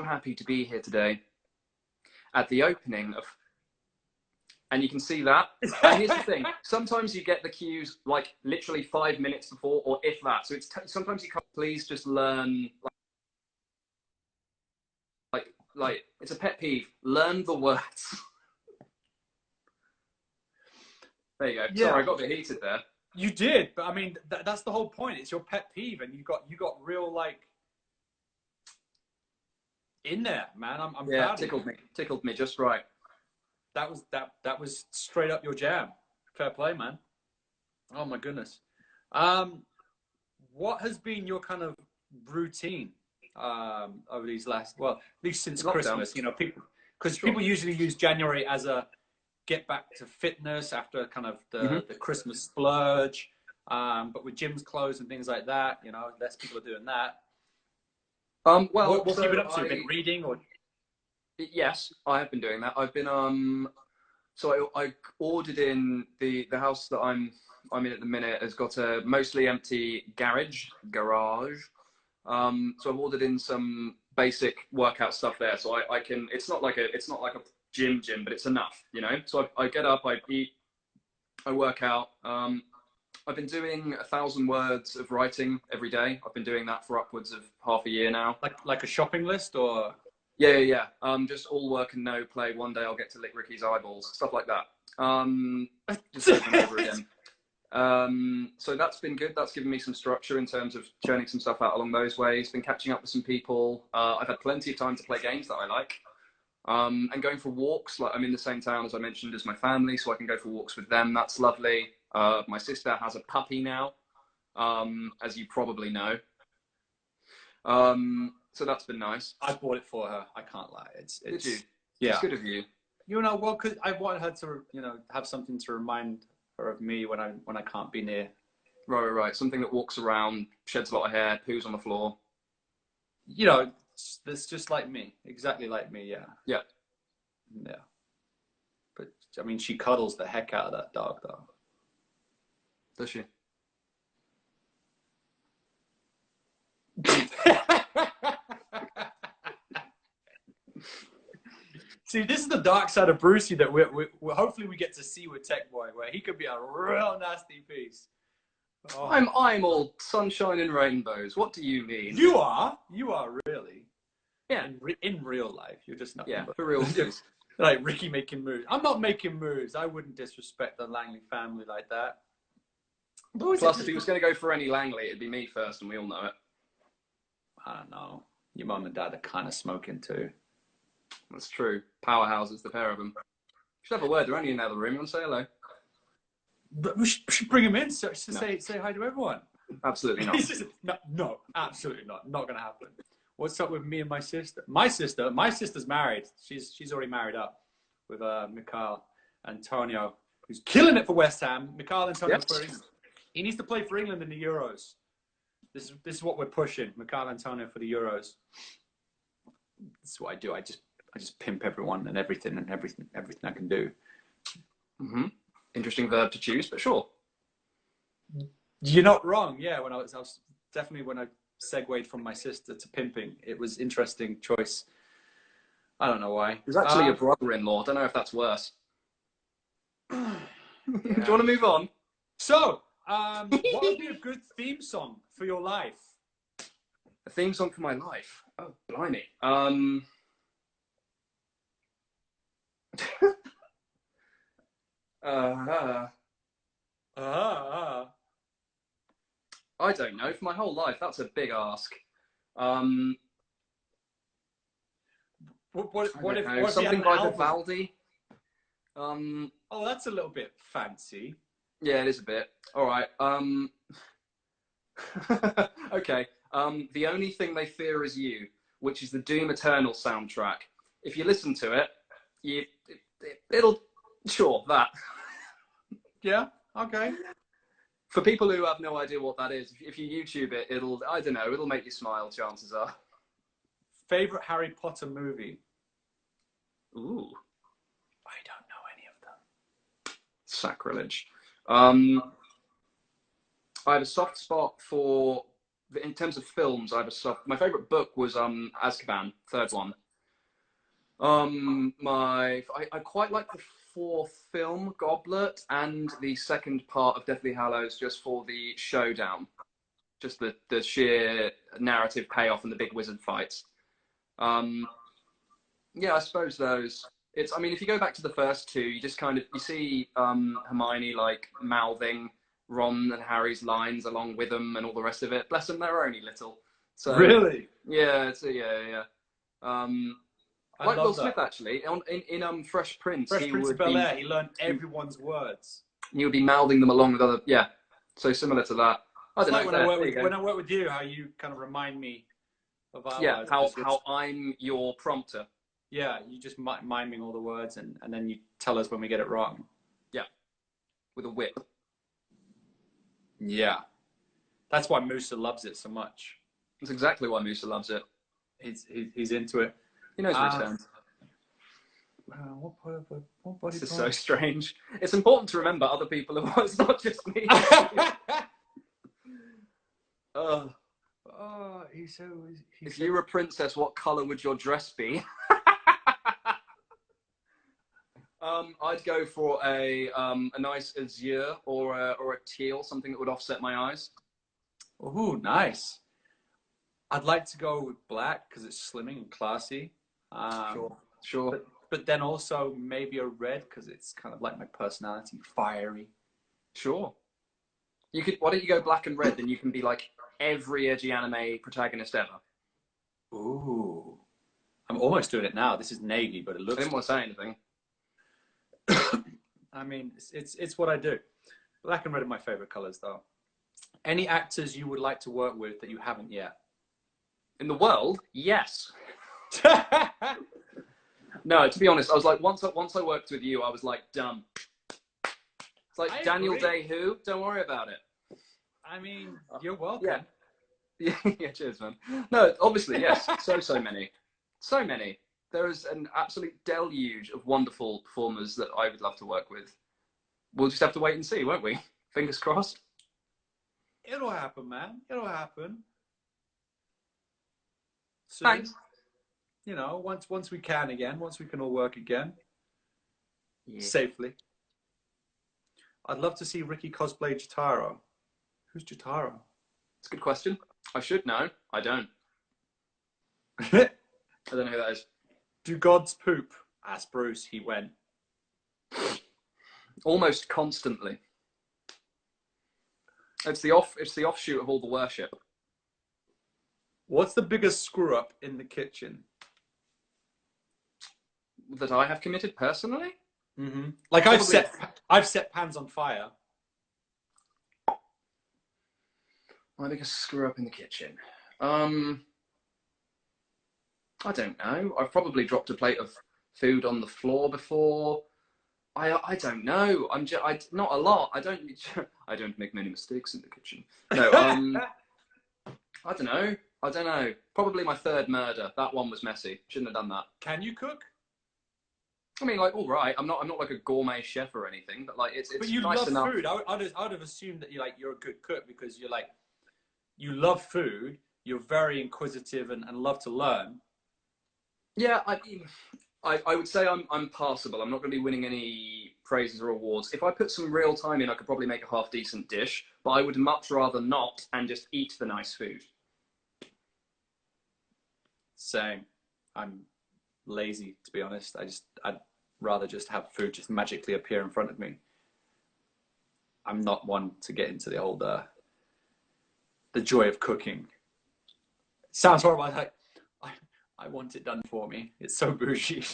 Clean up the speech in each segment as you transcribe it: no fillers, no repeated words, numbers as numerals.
happy to be here today at the opening of, and you can see that. And here's the thing, sometimes you get the cues like literally 5 minutes before, or if that. So it's sometimes you can't, please just learn, like it's a pet peeve, learn the words. There you go. Yeah. Sorry, I got a bit heated there. You did, but I mean, that's the whole point. It's your pet peeve, and you got real, like, in there, man. I'm Yeah, proud of you. tickled me just right. That was straight up your jam. Fair play, man. Oh my goodness. What has been your kind of routine over these last, well, at least since Christmas? You know, people usually use January as a get back to fitness after kind of the Christmas splurge. But with gyms closed and things like that, you know, less people are doing that. Well, what have you been up to? Been reading or? Yes, I have been doing that. I've been so I ordered in the house that I'm in at the minute has got a mostly empty garage. So I've ordered in some basic workout stuff there, so I can. It's not like a gym, but it's enough, you know. So I get up, I eat, I work out. I've been doing 1,000 words of writing every day. I've been doing that for upwards of half a year now. Like a shopping list, or? Yeah. Just all work and no play. One day I'll get to lick Ricky's eyeballs, stuff like that. Just over and over again. So that's been good. That's given me some structure in terms of churning some stuff out along those ways. Been catching up with some people. I've had plenty of time to play games that I like. And going for walks. Like, I'm in the same town, as I mentioned, as my family, so I can go for walks with them. That's lovely. My sister has a puppy now, as you probably know. So that's been nice. I bought it for her. I can't lie. Did you? Yeah. It's good of you. You know, well, because I wanted her to, you know, have something to remind her of me when I can't be near. Right. Something that walks around, sheds a lot of hair, poos on the floor. You know, that's just like me. Exactly like me. Yeah. But I mean, she cuddles the heck out of that dog, though. Does she? See, this is the dark side of Brucey that we hopefully we get to see with Tech Boy, where he could be a real nasty piece. Oh. I'm all sunshine and rainbows. What do you mean? You are really. Yeah. In real life, you're just not. Yeah, for real. Like Ricky making moves. I'm not making moves. I wouldn't disrespect the Langley family like that. Plus, if he was going to go for any Langley, it'd be me first, and we all know it. I don't know. Your mum and dad are kind of smoking too. That's true. Powerhouses, the pair of them. Should have a word. They're only in the other room. You want to say hello? But we should bring him in so say hi to everyone. Absolutely not. No, absolutely not. Not going to happen. What's up with me and my sister? My sister's married. She's already married up with Mikhail Antonio, who's killing it for West Ham. Mikhail Antonio, he needs to play for England in the Euros. This is what we're pushing. Mikhail Antonio for the Euros. This is what I do. I just pimp everyone and everything I can do. Interesting verb to choose, but sure. You're not wrong. Yeah, when I was definitely when I segued from my sister to pimping, it was interesting choice. I don't know why. It was actually your brother-in-law. Don't know if that's worse. Yeah. Do you want to move on? So, what would be a good theme song for your life? A theme song for my life? Oh, blimey. I don't know. For my whole life, that's a big ask. What something by Vivaldi? Oh, that's a little bit fancy. Yeah, it is a bit. All right. Okay. The Only Thing They Fear Is You, which is the Doom Eternal soundtrack. If you listen to it, it'll sure that. Yeah. Okay. For people who have no idea what that is, if you YouTube it, I don't know, it'll make you smile, chances are. Favorite Harry Potter movie? Ooh. I don't know any of them. Sacrilege. I have a soft spot for in terms of films, I have a soft. My favorite book was Azkaban, third one. I quite like the fourth film, Goblet, and the second part of Deathly Hallows, just for the showdown, just the sheer narrative payoff and the big wizard fights. Um, yeah, I suppose those. It's. I mean, if you go back to the first two, you just kind of you see Hermione like mouthing Ron and Harry's lines along with them and all the rest of it. Bless them, they're only little. So Really? yeah, it's yeah. Um, I like Will love that. Smith actually in Fresh Prince, Fresh Prince of Bel-Air, he learned everyone's words. he would be mouthing them along with other so similar to that. I It's don't like know. when I work with you, how you kind of remind me of our lives. How I'm your prompter. Yeah, you just miming all the words and then you tell us when we get it wrong. Yeah, with a whip. Yeah, that's why Musa loves it so much. That's exactly why Musa loves it. He's into it. He knows where he stands. What body This is part? so strange. It's important to remember other people are. It's not just me. If you were a princess, what color would your dress be? I'd go for a nice azure or a teal, something that would offset my eyes. Oh, nice. I'd like to go with black because it's slimming and classy. Sure. But then also maybe a red because it's kind of like my personality, fiery. Sure. You could. Why don't you go black and red? Then you can be like every edgy anime protagonist ever. Ooh. I'm almost doing it now. This is navy, but it looks. I didn't want to say anything. I mean, it's what I do. Black and red are my favorite colors, though. Any actors you would like to work with that you haven't yet? In the world, yes. No, to be honest, I was like, once I worked with you, I was like, done. It's like Daniel Day-Who. Don't worry about it. I mean, you're welcome. Yeah, cheers, man. No, obviously, yes. So many. There is an absolute deluge of wonderful performers that I would love to work with. We'll just have to wait and see, won't we? Fingers crossed. It'll happen, man. It'll happen. So, Thanks. You know, once we can again, once we can all work again, Yeah. safely. I'd love to see Ricky cosplay Jotaro. Who's Jotaro? It's a good question. I should know. I don't. I don't know who that is. Do gods poop? Asked Bruce. He went. Almost constantly. It's the offshoot of all the worship. What's the biggest screw up in the kitchen? That I have committed personally? Mm-hmm. Like I've set pans on fire. My biggest screw up in the kitchen. I don't know. I've probably dropped a plate of food on the floor before. I don't know. Not a lot. I don't make many mistakes in the kitchen. No. I don't know. Probably my third murder. That one was messy. Shouldn't have done that. Can you cook? I mean, like, all right. I'm not like a gourmet chef or anything, but like, it's But you nice love enough. food. I'd have assumed that you're a good cook because you love food. You're very inquisitive and love to learn. Yeah, I would say I'm passable. I'm not going to be winning any prizes or awards. If I put some real time in, I could probably make a half decent dish. But I would much rather not and just eat the nice food. Same. I'm lazy, to be honest. I'd rather just have food just magically appear in front of me. I'm not one to get into the old the joy of cooking. Sounds horrible. I want it done for me. It's so bougie.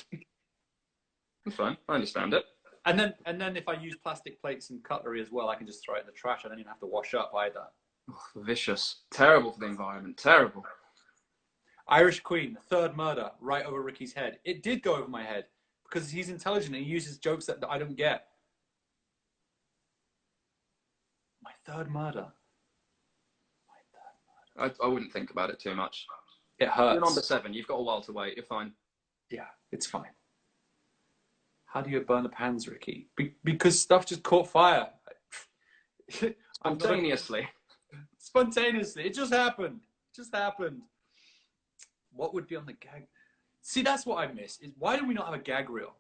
That's fine. I understand it. And then if I use plastic plates and cutlery as well, I can just throw it in the trash. I don't even have to wash up either. Oh, vicious. Terrible for the environment. Terrible. Irish Queen, third murder, right over Ricky's head. It did go over my head because he's intelligent and he uses jokes that I don't get. My third murder. I wouldn't think about it too much. It hurts. You're number 7. You've got a while to wait. You're fine. Yeah, it's fine. How do you burn the pans, Ricky? Because stuff just caught fire. Spontaneously. Spontaneously. It just happened. Just happened. What would be on the gag? See, that's what I miss. Is why do we not have a gag reel?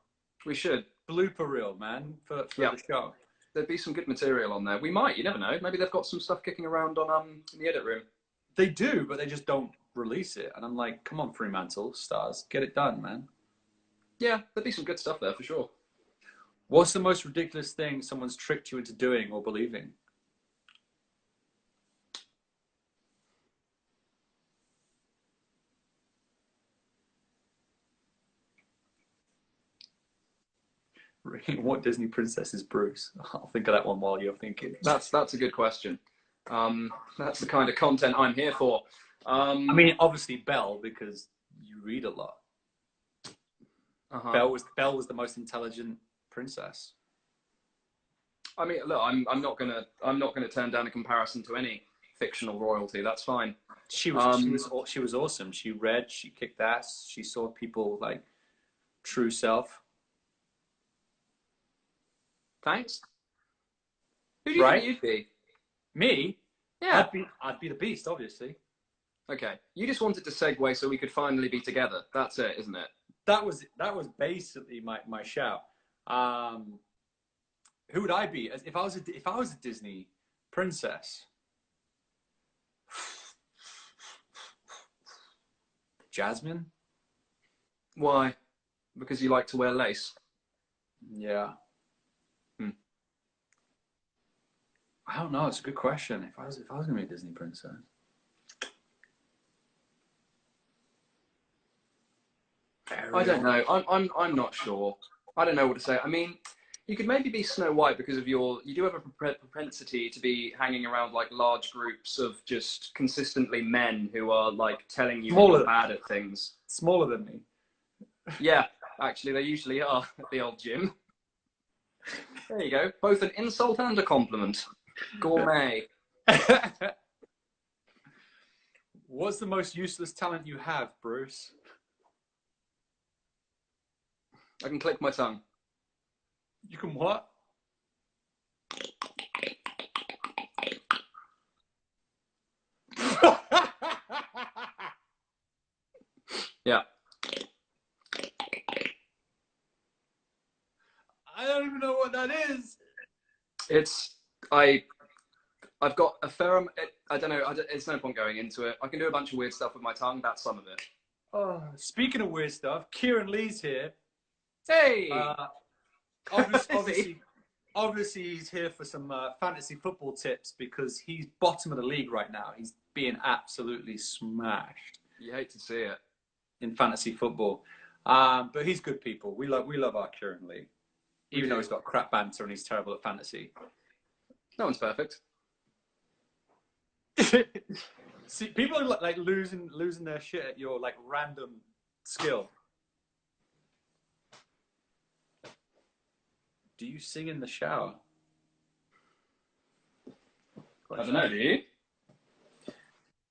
We should. Blooper reel, man, for the show. There'd be some good material on there. We might, you never know. Maybe they've got some stuff kicking around on in the edit room. They do, but they just don't release it. And I'm like, come on, Fremantle stars, get it done, man. Yeah, there'd be some good stuff there for sure. What's the most ridiculous thing someone's tricked you into doing or believing? What Disney princess is Bruce? I'll think of that one while you're thinking. That's a good question. That's the kind of content I'm here for. I mean, obviously Belle, because you read a lot. Belle was the most intelligent princess. I mean, look, I'm not gonna turn down a comparison to any fictional royalty. That's fine. She was awesome. She read, she kicked ass, she saw people like true self. Thanks. Who do you think you'd be? Me? Yeah. I'd be the Beast, obviously. Okay. You just wanted to segue so we could finally be together. That's it, isn't it? That was basically my shout. Who would I be? If I was a Disney princess? Jasmine? Why? Because you like to wear lace? Yeah. I don't know. It's a good question. If I was gonna be a Disney princess, I don't know. I'm not sure. I don't know what to say. I mean, you could maybe be Snow White because of you do have a propensity to be hanging around like large groups of just consistently men who are like telling you you're bad at things. Smaller than me. Yeah, actually, they usually are at the old gym. There you go. Both an insult and a compliment. Gourmet. What's the most useless talent you have, Bruce? I can click my tongue. You can what? Yeah. I don't even know what that is. I've got a fair amount. I don't know. It's no point going into it. I can do a bunch of weird stuff with my tongue. That's some of it. Oh, speaking of weird stuff, Kieran Lee's here. Hey. Obviously, he's here for some fantasy football tips because he's bottom of the league right now. He's being absolutely smashed. You hate to see it in fantasy football, but he's good people. We love our Kieran Lee, even though he's got crap banter and he's terrible at fantasy. No one's perfect. See, people are like losing their shit at your like random skill. Do you sing in the shower? I don't know, do you?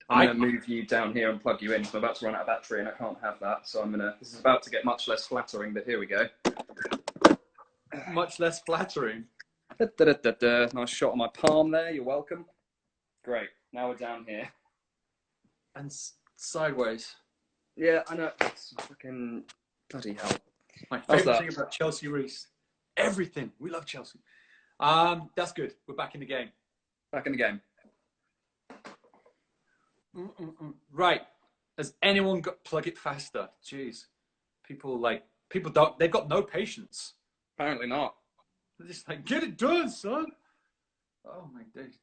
I'm going to move you down here and plug you in. So I'm about to run out of battery and I can't have that. So this is about to get much less flattering, but here we go. Much less flattering. Nice shot on my palm there. You're welcome. Great. Now we're down here. And sideways. Yeah, I know. It's fucking bloody hell. My favourite thing about Chelsea Reese. Everything. We love Chelsea. That's good. We're back in the game. Back in the game. Right. Has anyone got plug it faster? Jeez. People don't. They've got no patience. Apparently not. They're just like, get it done, son. Oh my days.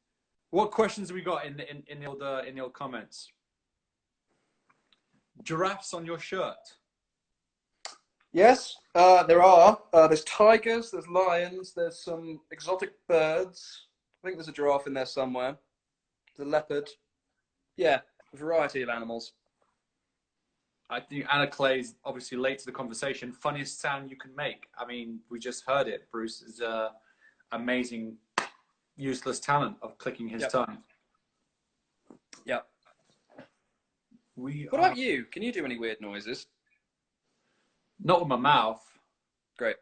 What questions have we got in the old comments? Giraffes on your shirt. Yes, there are. There's tigers, there's lions, there's some exotic birds. I think there's a giraffe in there somewhere. There's a leopard. Yeah, a variety of animals. I think Anna Clay's obviously late to the conversation. Funniest sound you can make. I mean, we just heard it. Bruce is amazing, useless talent of clicking his tongue. Yep. What about you? Can you do any weird noises? Not with my mouth. Great.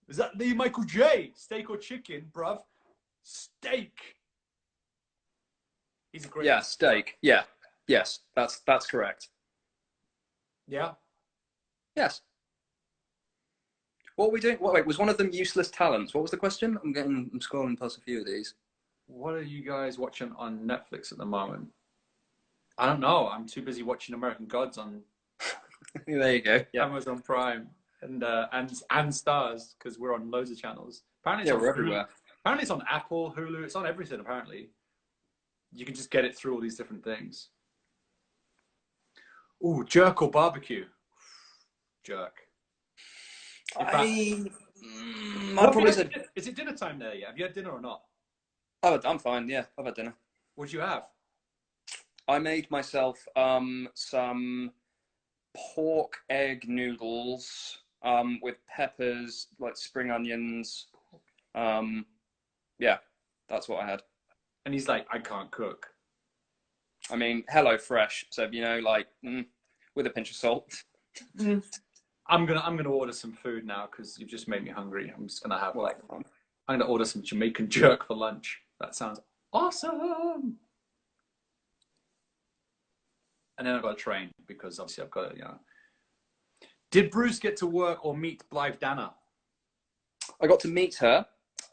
Is that the Michael J? Steak or chicken, bruv? Steak. He's a great. Yeah, steak. Yeah. Yes, that's correct. Yeah. Yes. What are we doing? Wait, was one of them useless talents? What was the question? I'm scrolling past a few of these. What are you guys watching on Netflix at the moment? I don't know. I'm too busy watching American Gods on There you go. Yeah. Amazon Prime and Stars because we're on loads of channels. Apparently, Yeah, it's we're on everywhere. Apparently, it's on Apple, Hulu. It's on everything. Apparently, you can just get it through all these different things. Ooh, jerk or barbecue? Jerk. I'd probably say. Is it dinner time there yet? Have you had dinner or not? Oh, I'm fine. Yeah, I've had dinner. What'd you have? I made myself some pork egg noodles with peppers, like spring onions. Yeah, that's what I had. And he's like, I can't cook. I mean, Hello Fresh, so like with a pinch of salt. I'm gonna order some food now because you've just made me hungry. I'm just gonna have I'm gonna order some Jamaican jerk for lunch. That sounds awesome. And then I've got to train because obviously I've got to, Did Bruce get to work or meet Blythe Danner? I got to meet her.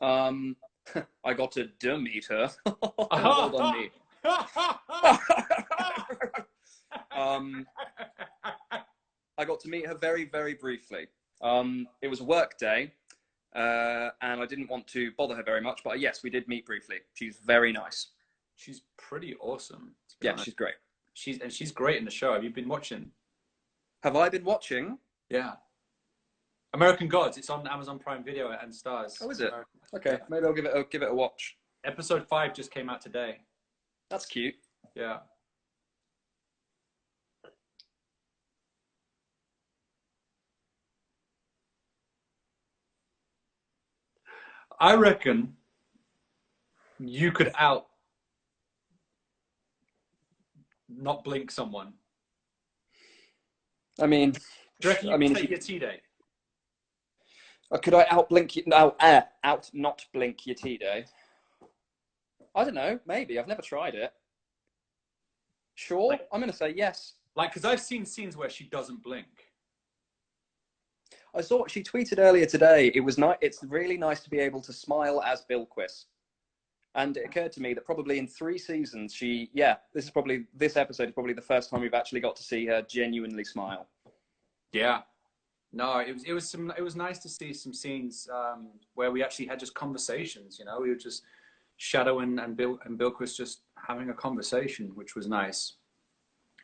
I got to meet her. Hold on me. I got to meet her very, very briefly. It was a work day, and I didn't want to bother her very much, but yes, we did meet briefly. She's very nice. She's pretty awesome. Yeah, honest. She's great. She's great in the show. Have you been watching? Have I been watching? Yeah. American Gods. It's on Amazon Prime Video and Stars. Oh, is it? Okay, maybe I'll give it a watch. Episode 5 just came out today. That's cute. Yeah. I reckon you could not blink someone. I mean, do you reckon you could take your tea day? Could I out not blink your tea day? I don't know. Maybe. I've never tried it. Sure. I'm going to say yes. Because I've seen scenes where she doesn't blink. I saw what she tweeted earlier today. It was nice. It's really nice to be able to smile as Bilquis. And it occurred to me that probably in 3 seasons, this episode is probably the first time we've actually got to see her genuinely smile. Yeah. No, it was nice to see some scenes where we actually had just conversations. We were just Shadow and Bilquis just having a conversation, which was nice.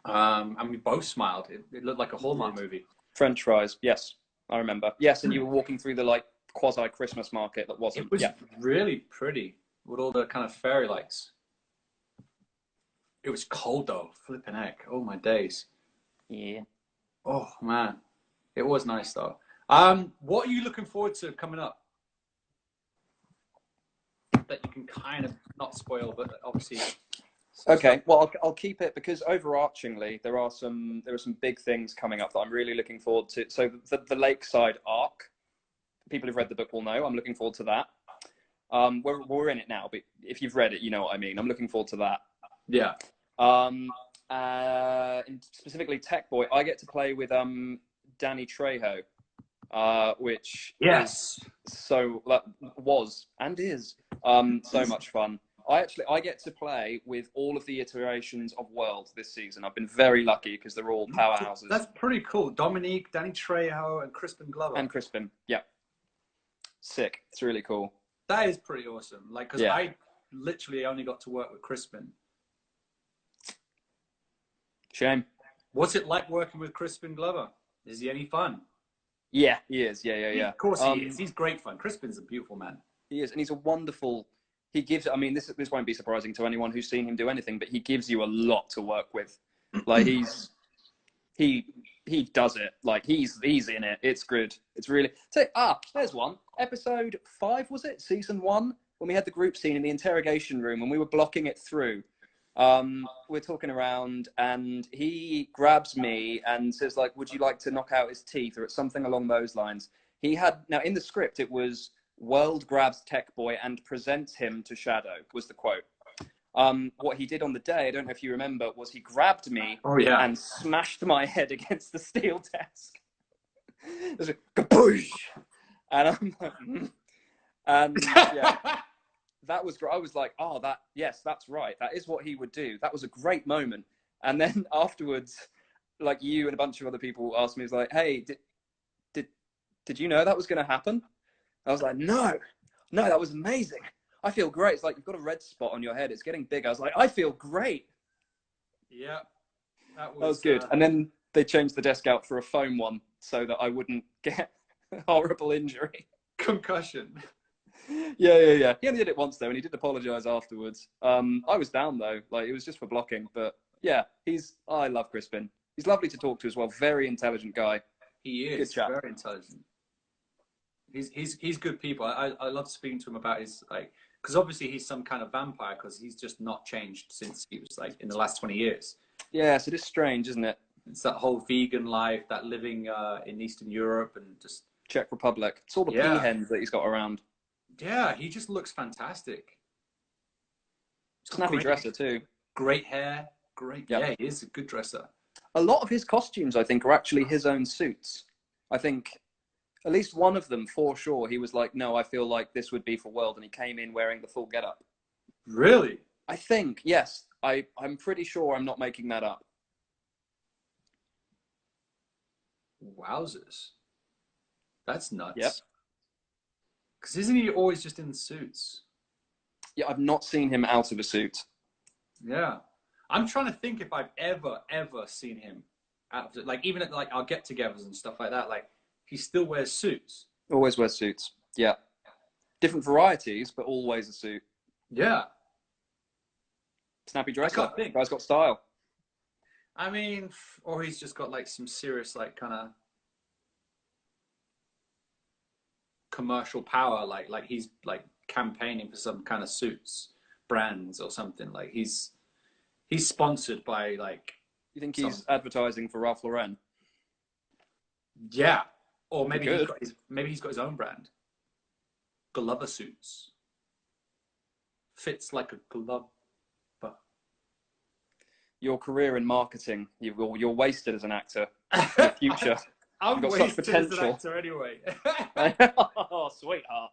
And we both smiled. It looked like a Hallmark movie. French fries, yes, I remember. Yes, and you were walking through the quasi Christmas market that wasn't. It was really pretty with all the kind of fairy lights. It was cold though, flipping heck. Oh my days. Yeah. Oh man, it was nice though. What are you looking forward to coming up? That you can kind of not spoil, but obviously. Okay, well, I'll keep it because overarchingly there are some big things coming up that I'm really looking forward to. So the Lakeside arc, people who've read the book will know. I'm looking forward to that. We're in it now, but if you've read it, you know what I mean. I'm looking forward to that. Yeah. Specifically Tech Boy, I get to play with Danny Trejo, which yes, was and is so much fun. I get to play with all of the iterations of World this season. I've been very lucky because they're all powerhouses. That's pretty cool. Dominique, Danny Trejo, and Crispin Glover. And Crispin, yeah. Sick. It's really cool. That is pretty awesome. Because I literally only got to work with Crispin. Shame. What's it like working with Crispin Glover? Is he any fun? Yeah, he is. Yeah. Of course he is. He's great fun. Crispin's a beautiful man. He is, and he's a wonderful... He gives... I mean, this won't be surprising to anyone who's seen him do anything, but he gives you a lot to work with. He does it. He's in it. It's good. It's really... there's one. Episode 5, was it? Season 1? When we had the group scene in the interrogation room and we were blocking it through. We're talking around and he grabs me and says, would you like to knock out his teeth or something along those lines? He had, now in the script, it was World grabs Tech Boy and presents him to Shadow, was the quote. What he did on the day, I don't know if you remember, was he grabbed me and smashed my head against the steel desk. It was a kaboosh! And I'm like, and yeah, that was great. I was like, oh, yes, that's right. That is what he would do. That was a great moment. And then afterwards, like you and a bunch of other people asked me, was like, hey, did you know that was going to happen? I was like, no, that was amazing. I feel great. It's like you've got a red spot on your head. It's getting big. I was like, I feel great. Yeah, that was good. And then they changed the desk out for a foam one so that I wouldn't get a horrible injury. Concussion. Yeah. He only did it once though, and he did apologize afterwards. I was down though. Like, it was just for blocking. But yeah, I love Crispin. He's lovely to talk to as well. Very intelligent guy. He is very intelligent. He's good people. I love speaking to him about his, like, because obviously he's some kind of vampire, because he's just not changed since he was like in the last 20 years. Yes, it is strange, isn't it? It's that whole vegan life, that living in Eastern Europe and just Czech Republic. It's all the peahens that he's got around. Yeah, he just looks fantastic. Snappy dresser too. Great hair. Great. Yep. Yeah, he is a good dresser. A lot of his costumes, I think, are actually his own suits. I think at least one of them, for sure, he was like, no, I feel like this would be for World. And he came in wearing the full getup. Really? I think, yes. I'm pretty sure I'm not making that up. Wowzers. That's nuts. Yep. Because isn't he always just in suits? Yeah, I've not seen him out of a suit. Yeah. I'm trying to think if I've ever seen him out of it. Like, even at like our get-togethers and stuff like that, like, he still wears suits. Always wears suits. Yeah. Different varieties, but always a suit. Yeah. Snappy dresser. I can't think. Guy's got style. I mean, or he's just got like some serious, like, kind of commercial power. Like he's like campaigning for some kind of suits brands or something. Like he's sponsored by, like. You think he's advertising for Ralph Lauren? Yeah. Or maybe he's got his own brand. Glover suits. Fits like a glove. Your career in marketing, you're wasted as an actor. Your future. I'm got wasted such potential. as an actor anyway. Oh, sweetheart.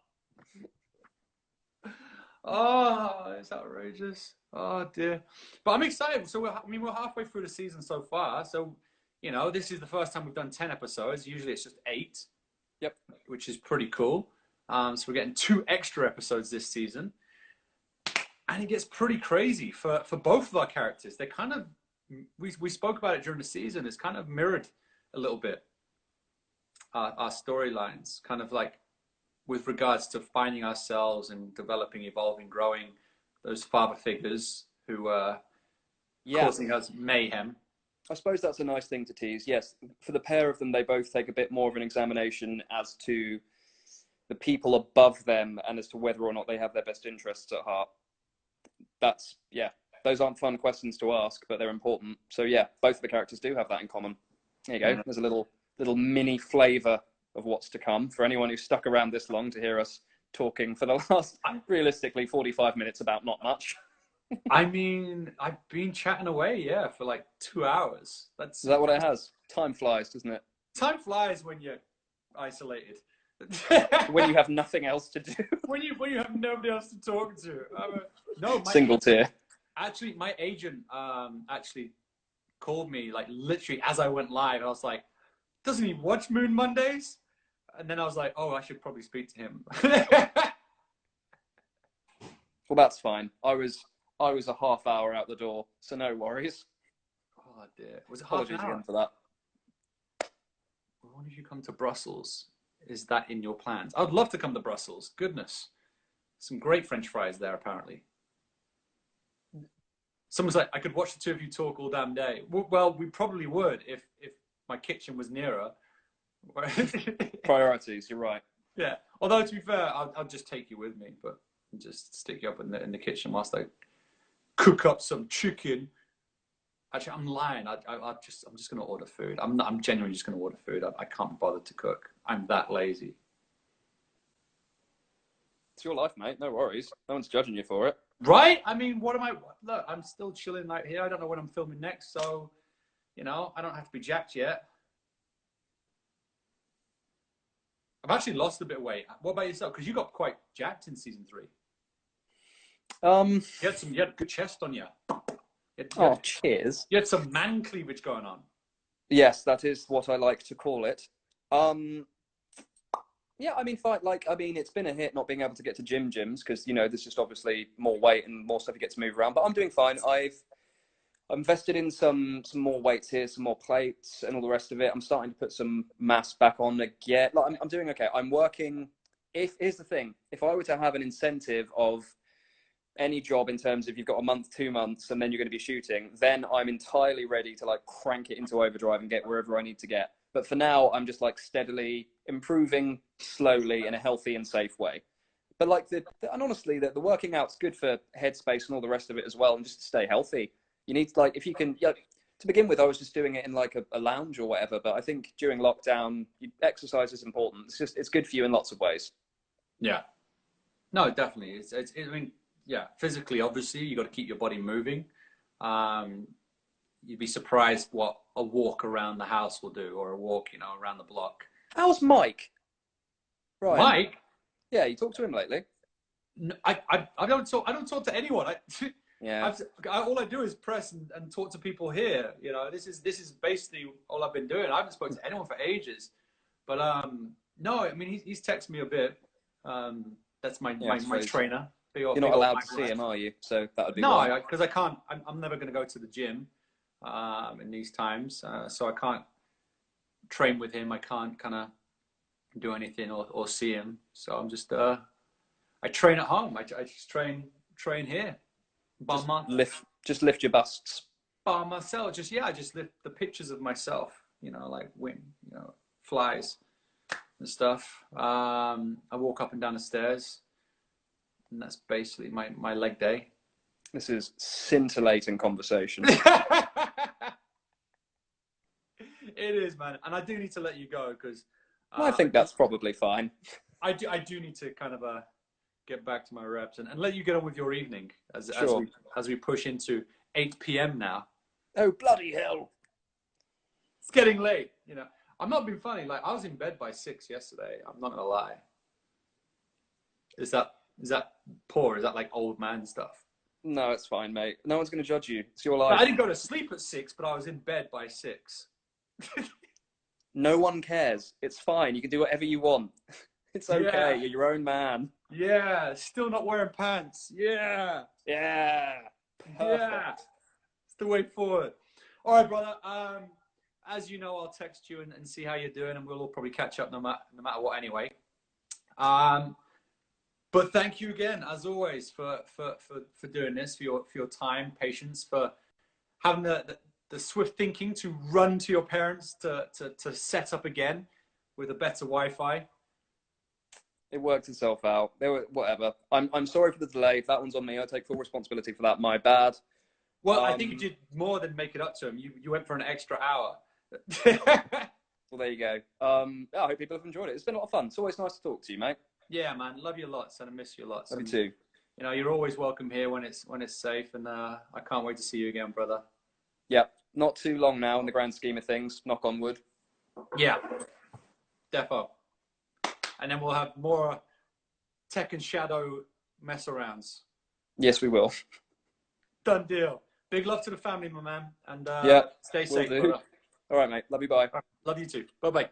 Oh, it's outrageous. Oh dear. But I'm excited. So we're halfway through the season so far. So, you know, this is the first time we've done 10 episodes. Usually it's just 8. Yep. Which is pretty cool. So we're getting 2 extra episodes this season. And it gets pretty crazy for both of our characters. They kind of, we spoke about it during the season. It's kind of mirrored a little bit. Our storylines, kind of like with regards to finding ourselves and developing, evolving, growing, those father figures who are causing us mayhem. I suppose that's a nice thing to tease. Yes, for the pair of them, they both take a bit more of an examination as to the people above them and as to whether or not they have their best interests at heart. Those aren't fun questions to ask, but they're important. So yeah, both of the characters do have that in common. There you go. Mm-hmm. There's a little mini flavor of what's to come for anyone who's stuck around this long to hear us talking for the last, realistically, 45 minutes about not much. I mean, I've been chatting away, for like 2 hours. Is that what it has? Time flies, doesn't it? Time flies when you're isolated. When you have nothing else to do. when you have nobody else to talk to. Single tier. Actually, my agent actually called me like literally as I went live. I was like, doesn't he watch Moon Mondays? And then I was like, oh, I should probably speak to him. Well, that's fine. I was a half hour out the door, so no worries. Oh dear. Was it half an hour? Again for that. When did you come to Brussels? Is that in your plans? I'd love to come to Brussels. Goodness. Some great French fries there, apparently. Someone's like, I could watch the two of you talk all damn day. Well, we probably would if my kitchen was nearer. Priorities, you're right. Yeah. Although, to be fair, I'll just take you with me, but just stick you up in the kitchen whilst I cook up some chicken. Actually, I'm lying. I'm just gonna order food. I'm genuinely just gonna order food. I can't be bothered to cook. I'm that lazy. It's your life, mate. No worries. No one's judging you for it. Right? I mean, what am I? Look, I'm still chilling out here. I don't know when I'm filming next, so you know, I don't have to be jacked yet. I've actually lost a bit of weight. What about yourself? Because you got quite jacked in season 3. You had good chest on you. Cheers. You had some man cleavage going on. Yes, that is what I like to call it. Yeah, I mean, it's been a hit not being able to get to gyms because, you know, there's just obviously more weight and more stuff you get to move around. But I'm doing fine. I've invested in some more weights here, some more plates and all the rest of it. I'm starting to put some mass back on again. Like, I'm doing okay. I'm working. Here's the thing. If I were to have an incentive of any job in terms of you've got a month, 2 months, and then you're going to be shooting, then I'm entirely ready to like crank it into overdrive and get wherever I need to get. But for now, I'm just like steadily improving slowly in a healthy and safe way. But like and honestly, the working out's good for headspace and all the rest of it as well, and just to stay healthy. You need to, like, if you can, to begin with, I was just doing it in like a lounge or whatever. But I think during lockdown, exercise is important. It's good for you in lots of ways. Yeah. No, definitely. I mean, yeah, physically, obviously, you got to keep your body moving. You'd be surprised what a walk around the house will do, or a walk, you know, around the block. How's Mike? Right. Mike? Yeah, you talked to him lately? No, I don't talk. I don't talk to anyone. Yeah. All I do is press and talk to people here. You know, this is basically all I've been doing. I haven't spoken to anyone for ages. But no, I mean he's texted me a bit. That's my trainer. You're not allowed to see him, are you? So that would be no, because I can't. I'm never going to go to the gym in these times, so I can't train with him. I can't kind of do anything or see him. So I'm just I train at home. I just train here. Just lift your busts. By myself. I just lift the pictures of myself. You know, like flies and stuff. I walk up and down the stairs. And that's basically my leg day. This is scintillating conversation. It is, man. And I do need to let you go because I think that's probably fine. I do need to kind of get back to my reps and let you get on with your evening as we push into 8 p.m. now. Oh, bloody hell. It's getting late, you know. I'm not being funny. Like, I was in bed by 6 yesterday. I'm not going to lie. Is that poor? Is that like old man stuff? No, it's fine, mate. No one's going to judge you. It's your life. I didn't go to sleep at 6, but I was in bed by 6. No one cares. It's fine. You can do whatever you want. It's okay. Yeah. You're your own man. Yeah. Still not wearing pants. Yeah. Yeah. Perfect. Yeah. It's the way forward. All right, brother. As you know, I'll text you and see how you're doing, and we'll all probably catch up no matter what anyway. But thank you again, as always, for doing this, for your time, patience, for having the swift thinking to run to your parents to set up again with a better Wi-Fi. It worked itself out. Whatever. I'm sorry for the delay. If that one's on me, I take full responsibility for that. My bad. Well, I think you did more than make it up to him. You went for an extra hour. Well, there you go. I hope people have enjoyed it. It's been a lot of fun. It's always nice to talk to you, mate. Yeah, man. Love you lots, and I miss you lots. Love you too. You know, you're always welcome here when it's safe, and I can't wait to see you again, brother. Yeah, not too long now in the grand scheme of things. Knock on wood. Yeah, defo. And then we'll have more Tech and Shadow mess arounds. Yes, we will. Done deal. Big love to the family, my man, and stay safe, brother. All right, mate. Love you. Bye. Love you too. Bye-bye.